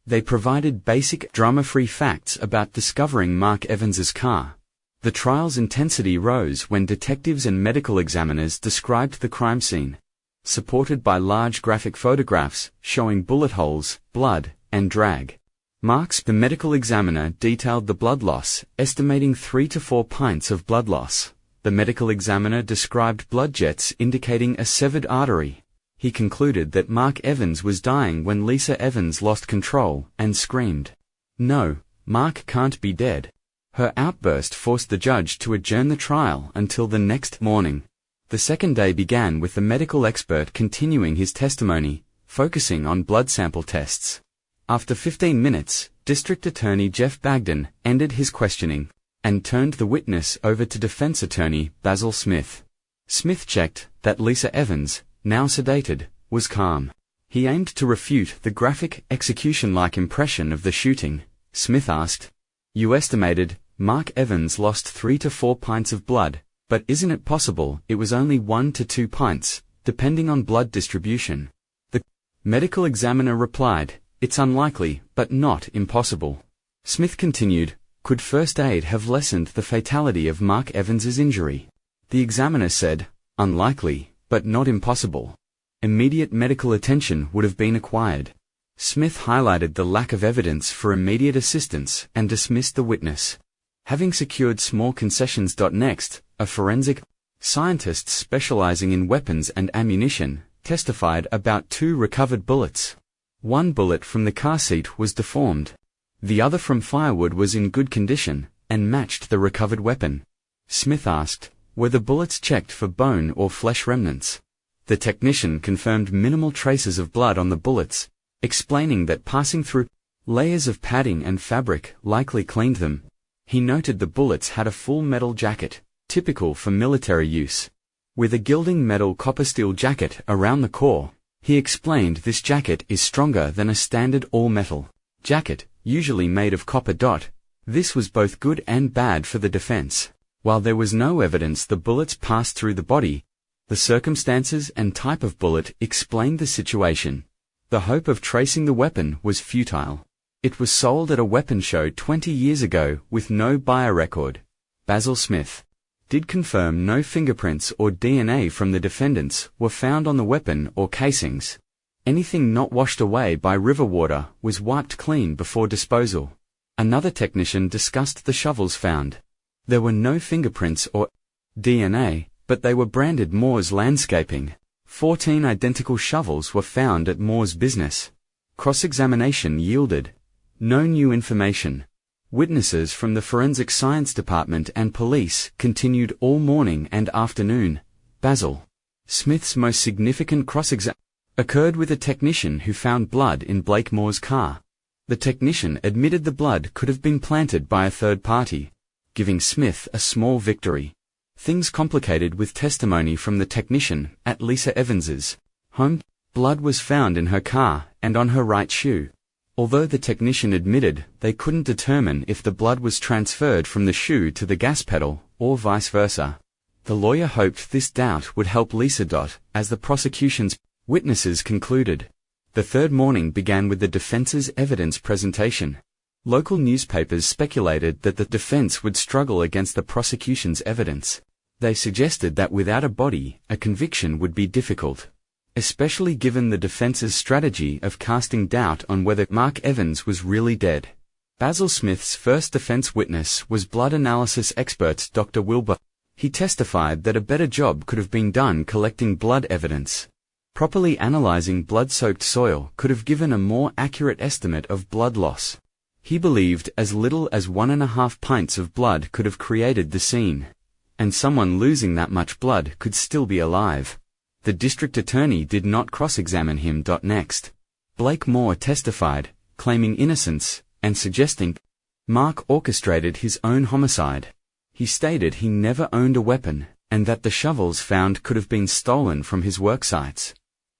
They provided basic, drama-free facts about discovering Mark Evans's car. The trial's intensity rose when detectives and medical examiners described the crime scene, supported by large graphic photographs showing bullet holes, blood, and drag. The medical examiner detailed the blood loss, estimating 3 to 4 pints of blood loss. The medical examiner described blood jets indicating a severed artery. He concluded that Mark Evans was dying when Lisa Evans lost control and screamed, "No, Mark can't be dead." Her outburst forced the judge to adjourn the trial until the next morning. The second day began with the medical expert continuing his testimony, focusing on blood sample tests. After 15 minutes, District Attorney Jeff Bagden ended his questioning and turned the witness over to defense attorney Basil Smith. Smith checked that Lisa Evans, now sedated, was calm. He aimed to refute the graphic, execution-like impression of the shooting. Smith asked, "You estimated Mark Evans lost 3 to 4 pints of blood, but isn't it possible it was only 1 to 2 pints, depending on blood distribution?" The medical examiner replied, "It's unlikely, but not impossible." Smith continued, "Could first aid have lessened the fatality of Mark Evans's injury?" The examiner said, "Unlikely, but not impossible. Immediate medical attention would have been acquired." Smith highlighted the lack of evidence for immediate assistance and dismissed the witness. Having secured small concessions. Next, a forensic scientist specializing in weapons and ammunition testified about 2 recovered bullets. One bullet from the car seat was deformed. The other from firewood was in good condition and matched the recovered weapon. Smith asked, were the bullets checked for bone or flesh remnants? The technician confirmed minimal traces of blood on the bullets, explaining that passing through layers of padding and fabric likely cleaned them. He noted the bullets had a full metal jacket, typical for military use, with a gilding metal copper steel jacket around the core. He explained this jacket is stronger than a standard all-metal jacket, usually made of copper. This was both good and bad for the defense. While there was no evidence the bullets passed through the body, the circumstances and type of bullet explained the situation. The hope of tracing the weapon was futile. It was sold at a weapon show 20 years ago with no buyer record. Basil Smith did confirm no fingerprints or DNA from the defendants were found on the weapon or casings. Anything not washed away by river water was wiped clean before disposal. Another technician discussed the shovels found. There were no fingerprints or DNA, but they were branded Moore's Landscaping. 14 identical shovels were found at Moore's business. Cross-examination yielded no new information. Witnesses from the Forensic Science Department and police continued all morning and afternoon. Basil Smith's most significant cross-examination occurred with a technician who found blood in Blake Moore's car. The technician admitted the blood could have been planted by a third party, giving Smith a small victory. Things complicated with testimony from the technician at Lisa Evans's home. Blood was found in her car and on her right shoe. Although the technician admitted they couldn't determine if the blood was transferred from the shoe to the gas pedal or vice versa, the lawyer hoped this doubt would help Lisa. As the prosecution's witnesses concluded. The third morning began with the defense's evidence presentation. Local newspapers speculated that the defense would struggle against the prosecution's evidence. They suggested that without a body, a conviction would be difficult, especially given the defense's strategy of casting doubt on whether Mark Evans was really dead. Basil Smith's first defense witness was blood analysis expert Dr. Wilbur. He testified that a better job could have been done collecting blood evidence. Properly analyzing blood-soaked soil could have given a more accurate estimate of blood loss. He believed as little as 1.5 pints of blood could have created the scene, and someone losing that much blood could still be alive. The district attorney did not cross-examine him. Next, Blake Moore testified, claiming innocence, and suggesting Mark orchestrated his own homicide. He stated he never owned a weapon, and that the shovels found could have been stolen from his work sites.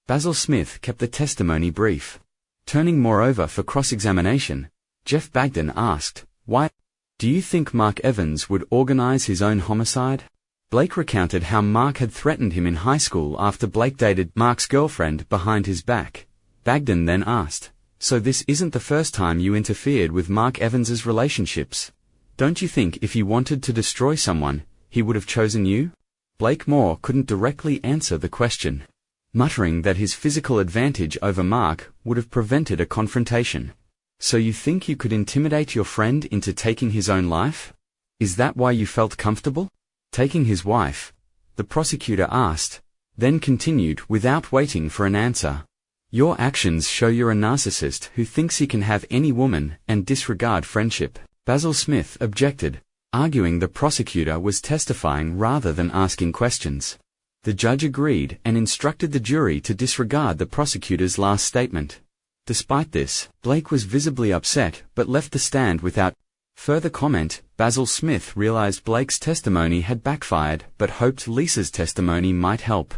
Basil Smith kept the testimony brief. Turning moreover for cross-examination, Jeff Bagden asked, "Why do you think Mark Evans would organize his own homicide?" Blake recounted how Mark had threatened him in high school after Blake dated Mark's girlfriend behind his back. Bagden then asked, "So this isn't the first time you interfered with Mark Evans's relationships? Don't you think if he wanted to destroy someone, he would have chosen you?" Blake Moore couldn't directly answer the question, muttering that his physical advantage over Mark would have prevented a confrontation. "So you think you could intimidate your friend into taking his own life? Is that why you felt comfortable taking his wife?" the prosecutor asked, then continued without waiting for an answer. "Your actions show you're a narcissist who thinks he can have any woman and disregard friendship." Basil Smith objected, arguing the prosecutor was testifying rather than asking questions. The judge agreed and instructed the jury to disregard the prosecutor's last statement. Despite this, Blake was visibly upset but left the stand without further comment. Basil Smith realized Blake's testimony had backfired but hoped Lisa's testimony might help.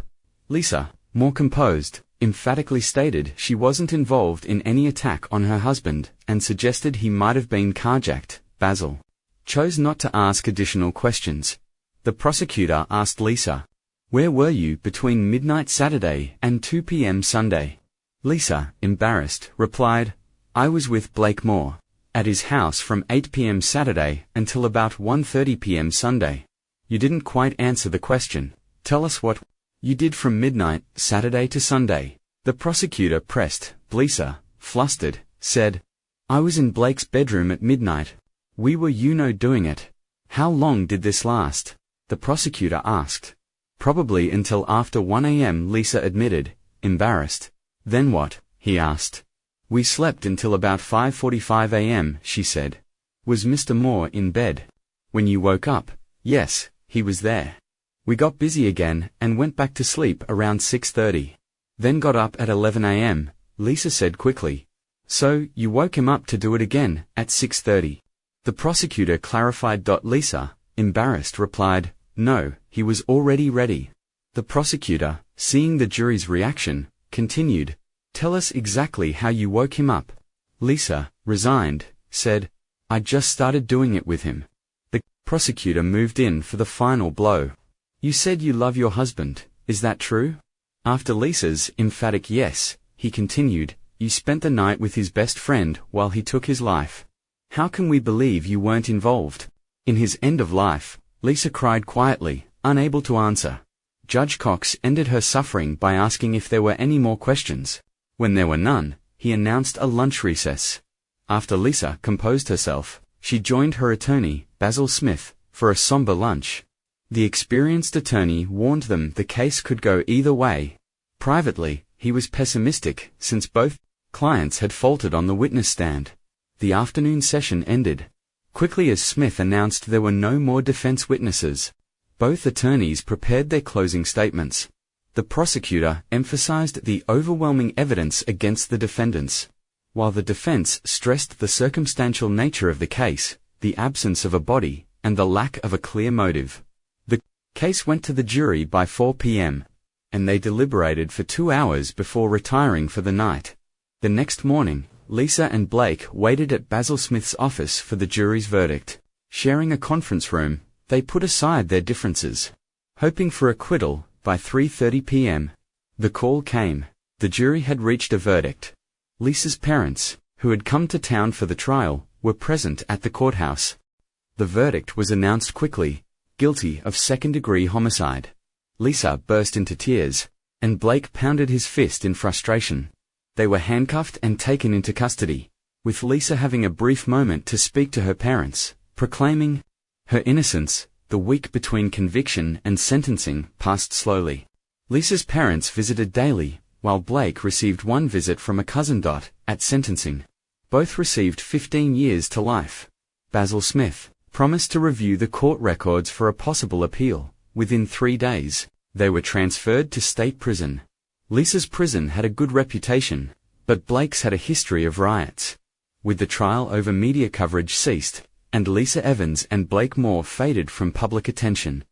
Lisa, more composed, emphatically stated she wasn't involved in any attack on her husband and suggested he might have been carjacked. Basil chose not to ask additional questions. The prosecutor asked Lisa, "Where were you between midnight Saturday and 2 p.m. Sunday?" Lisa, embarrassed, replied, "I was with Blake Moore at his house from 8 p.m. Saturday until about 1:30 p.m. Sunday." "You didn't quite answer the question. Tell us what you did from midnight Saturday to Sunday." The prosecutor pressed. Lisa, flustered, said, "I was in Blake's bedroom at midnight. We were doing it. How long did this last? The prosecutor asked. Probably until after 1 a.m., Lisa admitted, embarrassed. Then what? He asked. We slept until about 5:45 a.m., she said. Was Mr. Moore in bed? When you woke up? Yes, he was there. We got busy again and went back to sleep around 6:30. Then got up at 11 a.m., Lisa said quickly. So, you woke him up to do it again, at 6:30. The prosecutor clarified. Lisa, embarrassed, replied, no, he was already ready. The prosecutor, seeing the jury's reaction, continued, tell us exactly how you woke him up. Lisa, resigned, said, I just started doing it with him. The prosecutor moved in for the final blow. You said you love your husband, is that true? After Lisa's emphatic yes, he continued, you spent the night with his best friend while he took his life. How can we believe you weren't involved? In his end of life, Lisa cried quietly, unable to answer. Judge Cox ended her suffering by asking if there were any more questions. When there were none, he announced a lunch recess. After Lisa composed herself, she joined her attorney, Basil Smith, for a somber lunch. The experienced attorney warned them the case could go either way. Privately, he was pessimistic, since both clients had faltered on the witness stand. The afternoon session ended quickly as Smith announced there were no more defense witnesses. Both attorneys prepared their closing statements. The prosecutor emphasized the overwhelming evidence against the defendants, while the defense stressed the circumstantial nature of the case, the absence of a body, and the lack of a clear motive. The case went to the jury by 4 p.m., and they deliberated for 2 hours before retiring for the night. The next morning, Lisa and Blake waited at Basil Smith's office for the jury's verdict. Sharing a conference room, they put aside their differences, hoping for acquittal by 3:30 p.m. The call came. The jury had reached a verdict. Lisa's parents, who had come to town for the trial, were present at the courthouse. The verdict was announced quickly, guilty of second-degree homicide. Lisa burst into tears, and Blake pounded his fist in frustration. They were handcuffed and taken into custody, with Lisa having a brief moment to speak to her parents, proclaiming her innocence. The week between conviction and sentencing passed slowly. Lisa's parents visited daily, while Blake received one visit from a cousin. At sentencing, both received 15 years to life. Basil Smith promised to review the court records for a possible appeal. Within 3 days, they were transferred to state prison. Lisa's prison had a good reputation, but Blake's had a history of riots. With the trial over, media coverage ceased, and Lisa Evans and Blake Moore faded from public attention.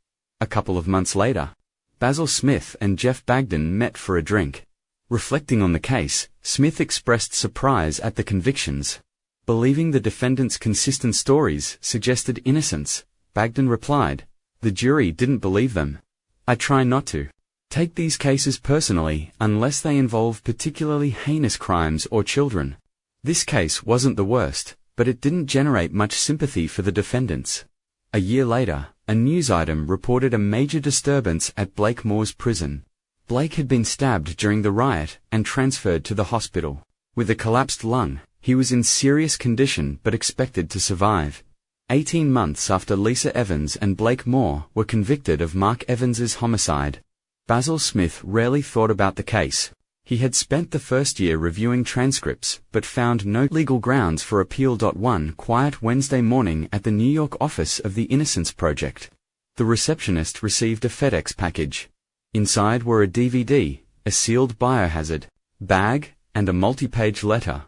A couple of months later, Basil Smith and Jeff Bagden met for a drink. Reflecting on the case, Smith expressed surprise at the convictions. Believing the defendants' consistent stories suggested innocence, Bagden replied, the jury didn't believe them. I try not to take these cases personally unless they involve particularly heinous crimes or children. This case wasn't the worst, but it didn't generate much sympathy for the defendants. A year later, a news item reported a major disturbance at Blake Moore's prison. Blake had been stabbed during the riot and transferred to the hospital. With a collapsed lung, he was in serious condition but expected to survive. 18 months after Lisa Evans and Blake Moore were convicted of Mark Evans's homicide, Basil Smith rarely thought about the case. He had spent the first year reviewing transcripts but found no legal grounds for appeal. One quiet Wednesday morning at the New York office of the Innocence Project, the receptionist received a FedEx package. Inside were a DVD, a sealed biohazard bag, and a multi-page letter.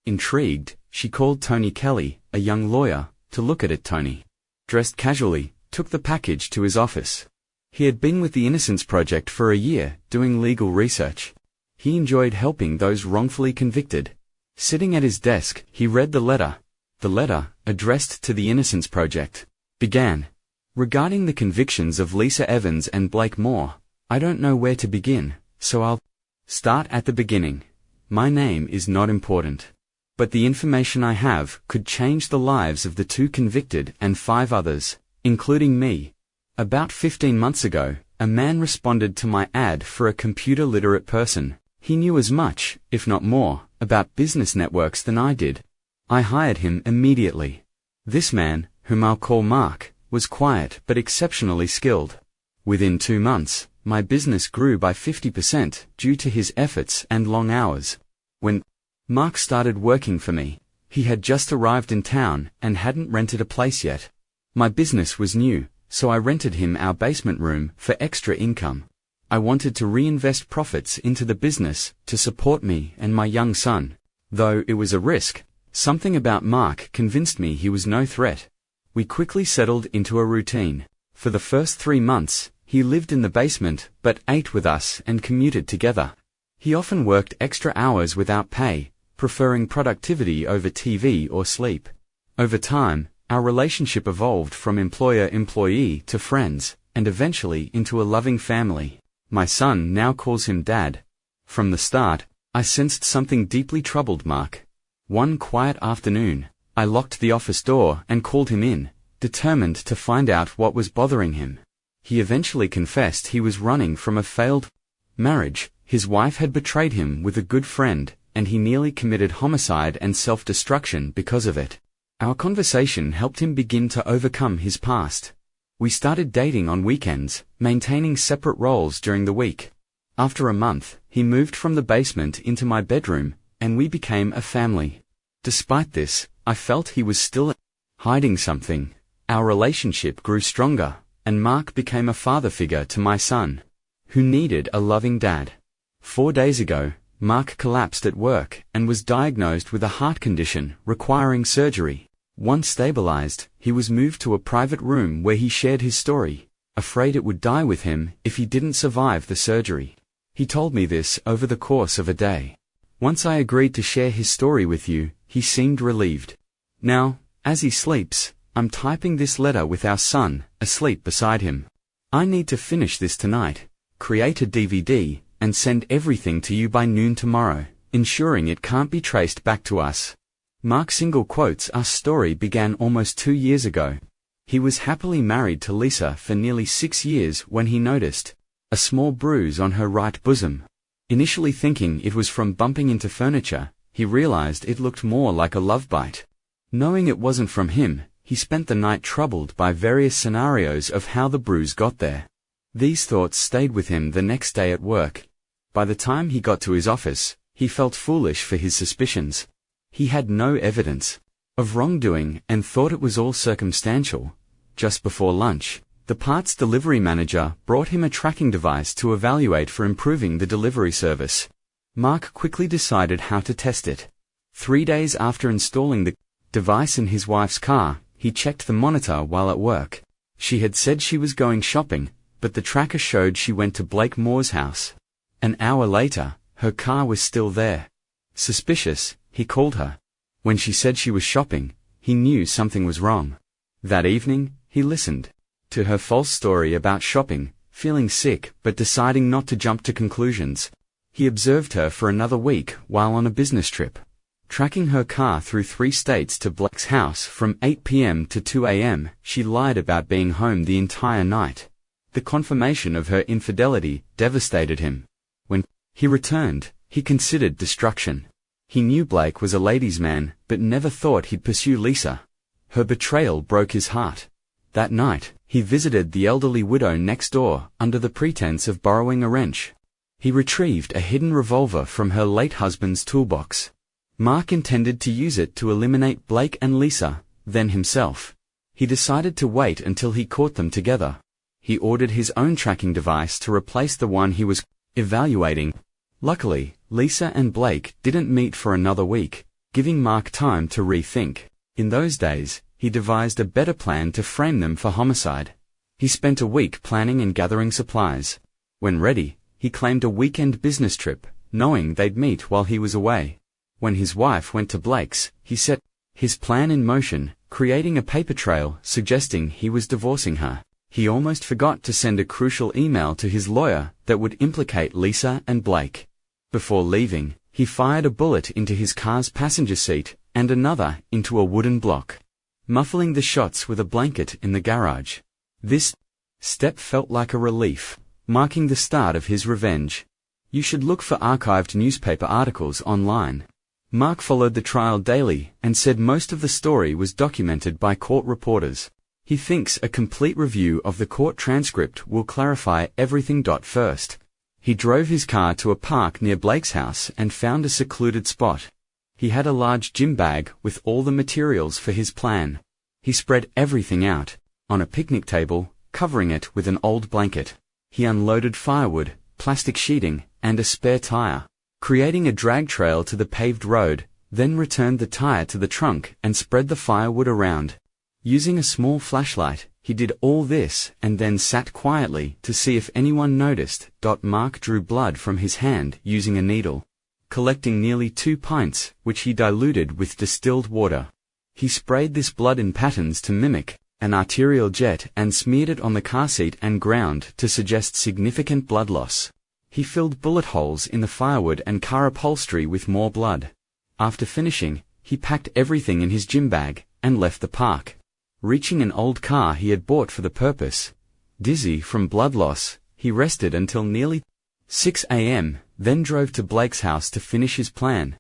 Intrigued, she called Tony Kelly, a young lawyer, to look at it. Tony, dressed casually, took the package to his office. He had been with the Innocence Project for a year, doing legal research. He enjoyed helping those wrongfully convicted. Sitting at his desk, he read the letter. The letter, addressed to the Innocence Project, began, regarding the convictions of Lisa Evans and Blake Moore, I don't know where to begin, so I'll start at the beginning. My name is not important, but the information I have could change the lives of the 2 convicted and 5 others, including me. About 15 months ago, a man responded to my ad for a computer-literate person. He knew as much, if not more, about business networks than I did. I hired him immediately. This man, whom I'll call Mark, was quiet but exceptionally skilled. Within 2 months, my business grew by 50% due to his efforts and long hours. When Mark started working for me, he had just arrived in town and hadn't rented a place yet. My business was new, so I rented him our basement room for extra income. I wanted to reinvest profits into the business to support me and my young son. Though it was a risk, something about Mark convinced me he was no threat. We quickly settled into a routine. For the first 3 months, he lived in the basement but ate with us and commuted together. He often worked extra hours without pay, preferring productivity over TV or sleep. Over time, our relationship evolved from employer-employee to friends, and eventually into a loving family. My son now calls him Dad. From the start, I sensed something deeply troubled Mark. One quiet afternoon, I locked the office door and called him in, determined to find out what was bothering him. He eventually confessed he was running from a failed marriage. His wife had betrayed him with a good friend, and he nearly committed homicide and self-destruction because of it. Our conversation helped him begin to overcome his past. We started dating on weekends, maintaining separate roles during the week. After a month, he moved from the basement into my bedroom, and we became a family. Despite this, I felt he was still hiding something. Our relationship grew stronger, and Mark became a father figure to my son, who needed a loving dad. 4 days ago, Mark collapsed at work and was diagnosed with a heart condition requiring surgery. Once stabilized, he was moved to a private room where he shared his story, afraid it would die with him if he didn't survive the surgery. He told me this over the course of a day. Once I agreed to share his story with you, he seemed relieved. Now, as he sleeps, I'm typing this letter with our son, asleep beside him. I need to finish this tonight, create a DVD, and send everything to you by noon tomorrow, ensuring it can't be traced back to us. Mark single quotes our story began almost 2 years ago. He was happily married to Lisa for nearly 6 years when he noticed a small bruise on her right bosom. Initially thinking it was from bumping into furniture, he realized it looked more like a love bite. Knowing it wasn't from him, he spent the night troubled by various scenarios of how the bruise got there. These thoughts stayed with him the next day at work. By the time he got to his office, he felt foolish for his suspicions. He had no evidence of wrongdoing and thought it was all circumstantial. Just before lunch, the parts delivery manager brought him a tracking device to evaluate for improving the delivery service. Mark quickly decided how to test it. 3 days after installing the device in his wife's car, he checked the monitor while at work. She had said she was going shopping, but the tracker showed she went to Blake Moore's house. An hour later, her car was still there. Suspicious, he called her. When she said she was shopping, he knew something was wrong. That evening, he listened to her false story about shopping, feeling sick but deciding not to jump to conclusions. He observed her for another week while on a business trip, tracking her car through 3 states to Blake's house from 8 p.m. to 2 a.m. She lied about being home the entire night. The confirmation of her infidelity devastated him. When he returned, he considered destruction. He knew Blake was a ladies' man, but never thought he'd pursue Lisa. Her betrayal broke his heart. That night, he visited the elderly widow next door under the pretense of borrowing a wrench. He retrieved a hidden revolver from her late husband's toolbox. Mark intended to use it to eliminate Blake and Lisa, then himself. He decided to wait until he caught them together. He ordered his own tracking device to replace the one he was evaluating. Luckily, Lisa and Blake didn't meet for another week, giving Mark time to rethink. In those days, he devised a better plan to frame them for homicide. He spent a week planning and gathering supplies. When ready, he claimed a weekend business trip, knowing they'd meet while he was away. When his wife went to Blake's, he set his plan in motion, creating a paper trail suggesting he was divorcing her. He almost forgot to send a crucial email to his lawyer that would implicate Lisa and Blake. Before leaving, he fired a bullet into his car's passenger seat and another into a wooden block, muffling the shots with a blanket in the garage. This step felt like a relief, marking the start of his revenge. You should look for archived newspaper articles online. Mark followed the trial daily and said most of the story was documented by court reporters. He thinks a complete review of the court transcript will clarify everything. First, he drove his car to a park near Blake's house and found a secluded spot. He had a large gym bag with all the materials for his plan. He spread everything out on a picnic table, covering it with an old blanket. He unloaded firewood, plastic sheeting, and a spare tire, creating a drag trail to the paved road, then returned the tire to the trunk and spread the firewood around. Using a small flashlight, he did all this and then sat quietly to see if anyone noticed. Mark drew blood from his hand using a needle, collecting nearly 2 pints, which he diluted with distilled water. He sprayed this blood in patterns to mimic an arterial jet and smeared it on the car seat and ground to suggest significant blood loss. He filled bullet holes in the firewood and car upholstery with more blood. After finishing, he packed everything in his gym bag and left the park. Reaching an old car he had bought for the purpose, dizzy from blood loss, he rested until nearly 6 a.m., then drove to Blake's house to finish his plan.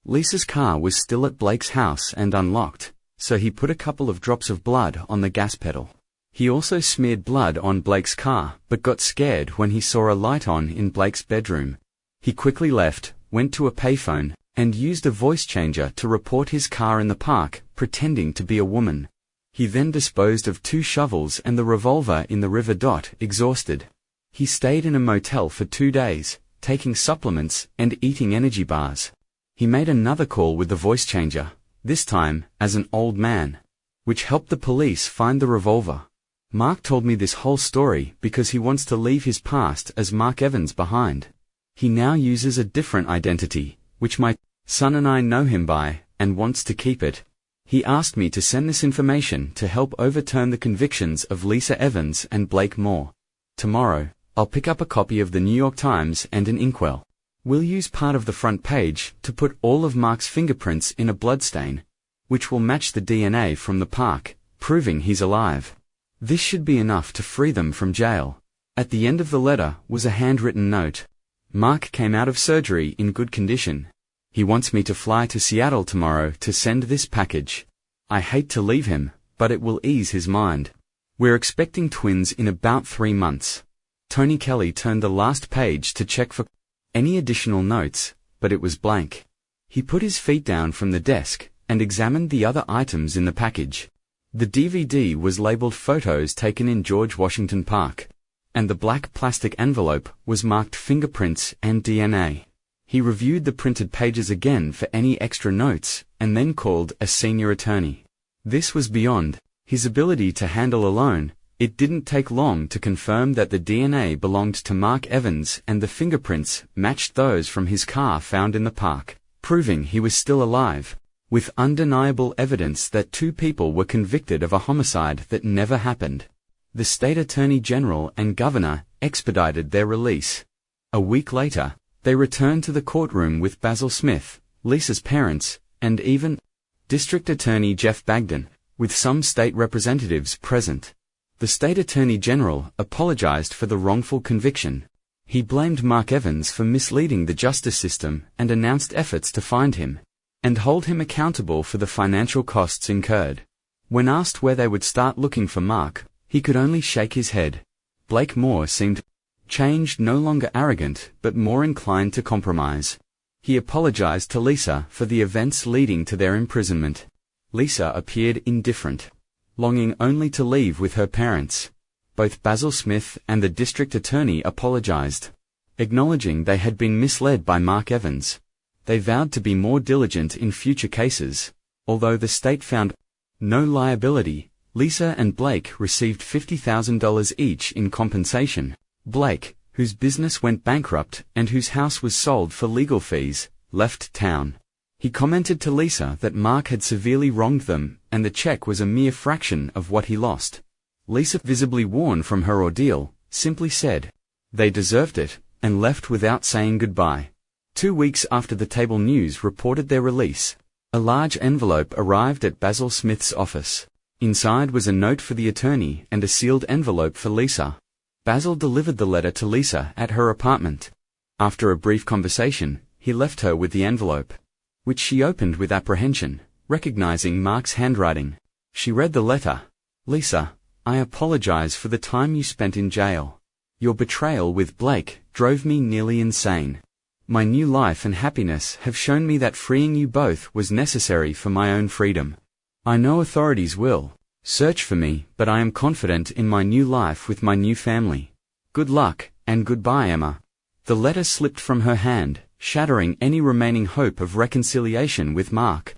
Lisa's car was still at Blake's house and unlocked, so he put a couple of drops of blood on the gas pedal. He also smeared blood on Blake's car, but got scared when he saw a light on in Blake's bedroom. He quickly left, went to a payphone, and used a voice changer to report his car in the park, pretending to be a woman. He then disposed of 2 shovels and the revolver in the river. Exhausted, he stayed in a motel for 2 days, taking supplements and eating energy bars. He made another call with the voice changer, this time as an old man, which helped the police find the revolver. Mark told me this whole story because he wants to leave his past as Mark Evans behind. He now uses a different identity, which my son and I know him by, and wants to keep it. He asked me to send this information to help overturn the convictions of Lisa Evans and Blake Moore. Tomorrow, I'll pick up a copy of the New York Times and an inkwell. We'll use part of the front page to put all of Mark's fingerprints in a bloodstain, which will match the DNA from the park, proving he's alive. This should be enough to free them from jail. At the end of the letter was a handwritten note. Mark came out of surgery in good condition. He wants me to fly to Seattle tomorrow to send this package. I hate to leave him, but it will ease his mind. We're expecting twins in about 3 months. Tony Kelly turned the last page to check for any additional notes, but it was blank. He put his feet down from the desk and examined the other items in the package. The DVD was labeled Photos Taken in George Washington Park, and the black plastic envelope was marked Fingerprints and DNA. He reviewed the printed pages again for any extra notes, and then called a senior attorney. This was beyond his ability to handle alone. It didn't take long to confirm that the DNA belonged to Mark Evans and the fingerprints matched those from his car found in the park, proving he was still alive, with undeniable evidence that 2 people were convicted of a homicide that never happened. The state attorney general and governor expedited their release. A week later, they returned to the courtroom with Basil Smith, Lisa's parents, and even District Attorney Jeff Bagden, with some state representatives present. The state attorney general apologized for the wrongful conviction. He blamed Mark Evans for misleading the justice system and announced efforts to find him and hold him accountable for the financial costs incurred. When asked where they would start looking for Mark, he could only shake his head. Blake Moore seemed changed, no longer arrogant, but more inclined to compromise. He apologized to Lisa for the events leading to their imprisonment. Lisa appeared indifferent, longing only to leave with her parents. Both Basil Smith and the district attorney apologized, acknowledging they had been misled by Mark Evans. They vowed to be more diligent in future cases. Although the state found no liability, Lisa and Blake received $50,000 each in compensation. Blake, whose business went bankrupt and whose house was sold for legal fees, left town. He commented to Lisa that Mark had severely wronged them, and the check was a mere fraction of what he lost. Lisa, visibly worn from her ordeal, simply said, "They deserved it," and left without saying goodbye. 2 weeks after the Table News reported their release, a large envelope arrived at Basil Smith's office. Inside was a note for the attorney and a sealed envelope for Lisa. Basil delivered the letter to Lisa at her apartment. After a brief conversation, he left her with the envelope, which she opened with apprehension, recognizing Mark's handwriting. She read the letter. Lisa, I apologize for the time you spent in jail. Your betrayal with Blake drove me nearly insane. My new life and happiness have shown me that freeing you both was necessary for my own freedom. I know authorities will search for me, but I am confident in my new life with my new family. Good luck, and goodbye, Emma. The letter slipped from her hand, shattering any remaining hope of reconciliation with Mark.